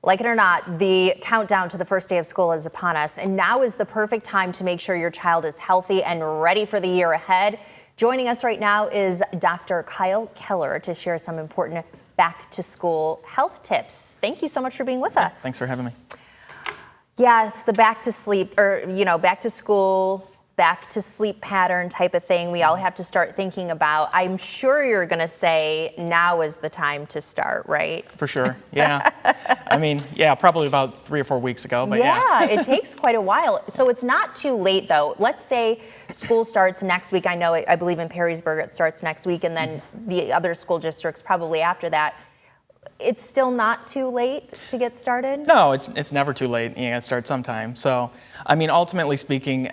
Like it or not, the countdown to the first day of school is upon us, and now is the perfect time to make sure your child is healthy and ready for the year ahead. Joining us right now is Dr. Kyle Keller to share some important back to school health tips. Thank you so much for being with us. Thanks for having me. Yeah, it's the back to sleep, or back to school, back to sleep pattern type of thing we all have to start thinking about. I'm sure you're going to say now is the time to start, right? For sure, yeah. I mean, yeah, probably about 3 or 4 weeks ago, but yeah. It takes quite a while. So it's not too late though. Let's say school starts next week. I believe in Perrysburg it starts next week, and then the other school districts probably after that. It's still not too late to get started? No, it's never too late. You got to start sometime. So, I mean, ultimately speaking,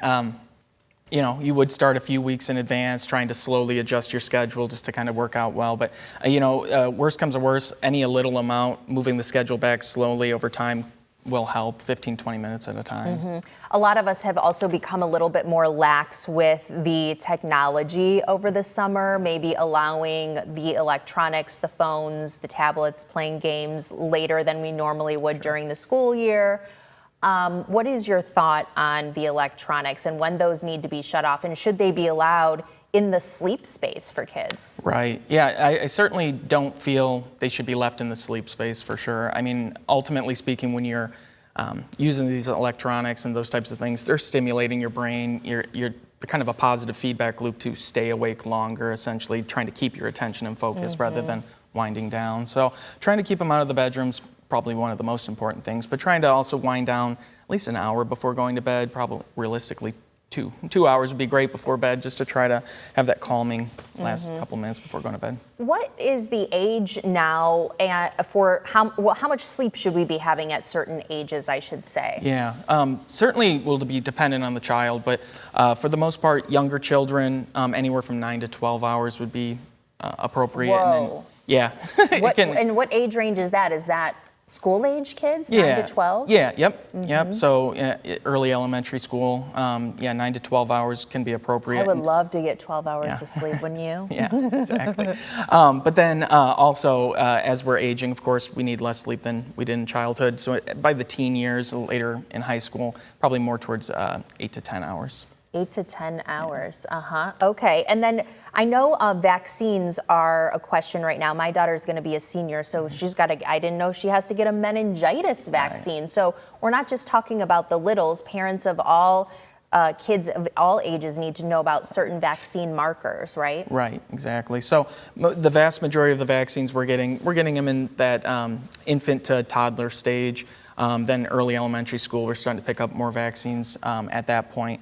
you would start a few weeks in advance, trying to slowly adjust your schedule just to kind of work out well. But, worst comes to worst, any little amount, moving the schedule back slowly over time will help, 15, 20 minutes at a time. Mm-hmm. A lot of us have also become a little bit more lax with the technology over the summer, maybe allowing the electronics, the phones, the tablets, playing games later than we normally would during the school year. What is your thought on the electronics and when those need to be shut off, and should they be allowed in the sleep space for kids? Right. Yeah, I certainly don't feel they should be left in the sleep space for sure. I mean, ultimately speaking, when you're using these electronics and those types of things, they're stimulating your brain. You're kind of a positive feedback loop to stay awake longer, essentially trying to keep your attention and focus rather than winding down. So trying to keep them out of the bedrooms, probably one of the most important things, but trying to also wind down at least an hour before going to bed, probably realistically 2 hours would be great before bed, just to try to have that calming last couple minutes before going to bed. What is the age now for how much sleep should we be having at certain ages, I should say? Yeah, certainly will be dependent on the child, but for the most part, younger children, anywhere from 9 to 12 hours would be appropriate. Whoa. And then, And what age range is that? Is that school age kids, 9 to 12? Yeah, yep. So early elementary school, 9 to 12 hours can be appropriate. I would love to get 12 hours of sleep, wouldn't you? Yeah, exactly. But then also, as we're aging, of course, we need less sleep than we did in childhood. So by the teen years, later in high school, probably more towards 8 to 10 hours. 8 to 10 hours. Okay. And then I know vaccines are a question right now. My daughter's going to be a senior, so I didn't know she has to get a meningitis vaccine. Right. So we're not just talking about the littles. Parents of all kids of all ages need to know about certain vaccine markers, right? Right, exactly. So the vast majority of the vaccines we're getting them in that infant to toddler stage. Then early elementary school, we're starting to pick up more vaccines at that point.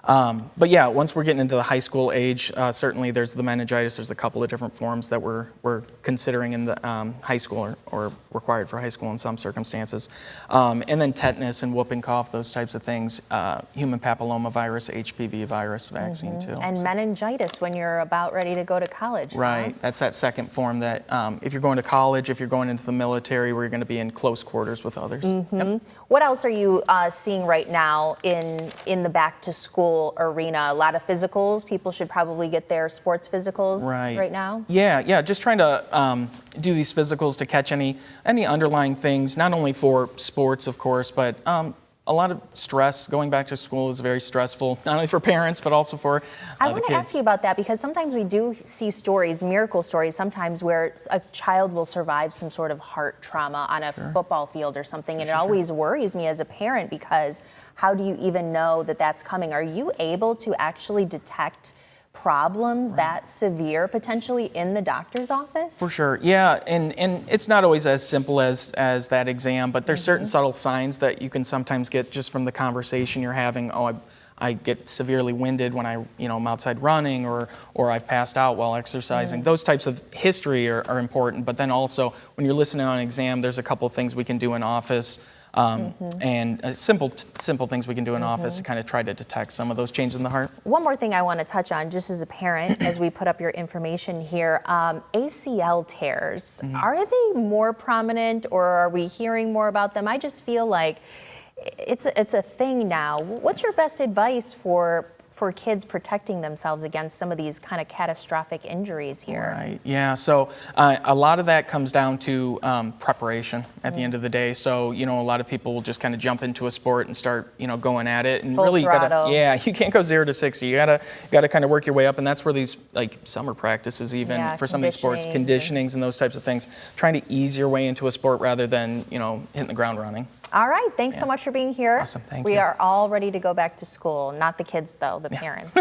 But yeah, once we're getting into the high school age, certainly there's the meningitis. There's a couple of different forms that we're considering in the high school or required for high school in some circumstances. And then tetanus and whooping cough, those types of things. Human papillomavirus, HPV virus vaccine too. And meningitis when you're about ready to go to college. Right, that's that second form that if you're going to college, if you're going into the military, where you're going to be in close quarters with others. Yep. What else are you seeing right now in the back to school arena? A lot of physicals. People should probably get their sports physicals right now. Yeah, just trying to do these physicals to catch any underlying things, not only for sports, of course, but a lot of stress. Going back to school is very stressful, not only for parents, but also for I want to ask you about that, because sometimes we do see stories, miracle stories, sometimes where a child will survive some sort of heart trauma on a football field or something, and it always worries me as a parent, because how do you even know that that's coming? Are you able to actually detect problems that severe potentially in the doctor's office? For sure, yeah, and it's not always as simple as that exam, but there's certain subtle signs that you can sometimes get just from the conversation you're having. Oh, I get severely winded when I'm outside running, or I've passed out while exercising. Those types of history are important, but then also when you're listening on an exam, there's a couple of things we can do in office. And simple things we can do in office to kind of try to detect some of those changes in the heart. One more thing I want to touch on, just as a parent, as we put up your information here, ACL tears, are they more prominent, or are we hearing more about them? I just feel like it's a thing now. What's your best advice for for kids protecting themselves against some of these kind of catastrophic injuries here? Right. Yeah. So a lot of that comes down to preparation at the end of the day. So a lot of people will just kind of jump into a sport and start going at it, and Full really throttle. you can't go 0 to 60. You gotta kind of work your way up, and that's where these like summer practices, even for some of these sports, conditionings and those types of things, trying to ease your way into a sport rather than hitting the ground running. All right. Thanks so much for being here. Awesome. Thank we you. are all ready to go back to school. Not the kids, though, the parents.